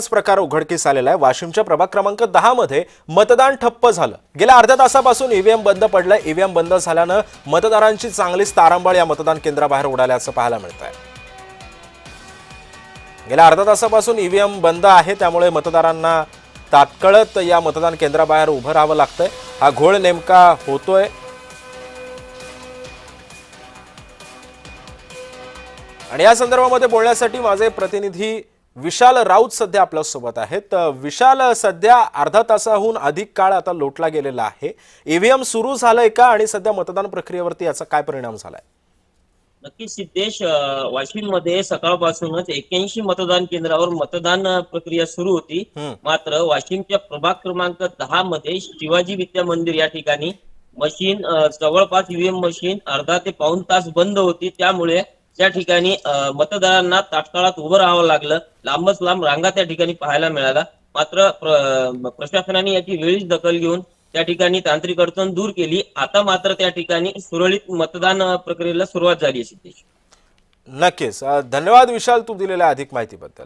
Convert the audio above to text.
प्रकार उघडकीस आलेला आहे। वाशिमच्या प्रभाग क्रमांक 10 मध्ये मतदान ठप्प झालं। गेल्या अर्ध्या तासापासून ईव्हीएम बंद पडलं। ईव्हीएम बंद झाल्यानं मतदारांची चांगलीच तारांबळ या मतदान केंद्राबाहेर उडाल्याचं पाहायला मिळतंय। गेल्या अर्ध्या तासापासून ईव्हीएम बंद आहे, त्यामुळे मतदारांना तात्काळत या मतदान केंद्राबाहेर उभं राहावं लागतंय। हा घोळ नेमका होतोय आणि या संदर्भामध्ये बोलण्यासाठी माझे प्रतिनिधी विशाल राऊत सध्या आपल्या सोबत आहेत। विशाल, सध्या अर्धा तासाहून अधिक काळ आता लोटला गेलेला आहे। ईव्हीएम सुरू झालंय का आणि सध्या मतदान प्रक्रियेवरती याचा काय परिणाम झालाय? नक्कीच सिद्धेश, वाशिम मध्ये सकाळपासूनच 81 मतदान केंद्रावर मतदान प्रक्रिया सुरू होती। मात्र वाशिमच्या प्रभाग क्रमांक 10 मध्ये शिवाजी विद्या मंदिर या ठिकाणी मशीन जवळपास ईव्हीएम मशीन अर्धा ते पाऊण तास बंद होती। त्यामुळे त्या ठिकाणी मतदारांना तात्काळात उभं राहावं लागलं। लांबच लांब रांगा त्या ठिकाणी पाहायला मिळाला। मात्र प्रशासनाने याची वेळीच दखल घेऊन त्या ठिकाणी तांत्रिक अडचण दूर केली। आता मात्र त्या ठिकाणी सुरळीत मतदान प्रक्रियेला सुरुवात झाली आहे। सिद्धेश, नक्कीच धन्यवाद विशाल, तू दिलेल्या अधिक माहितीबद्दल।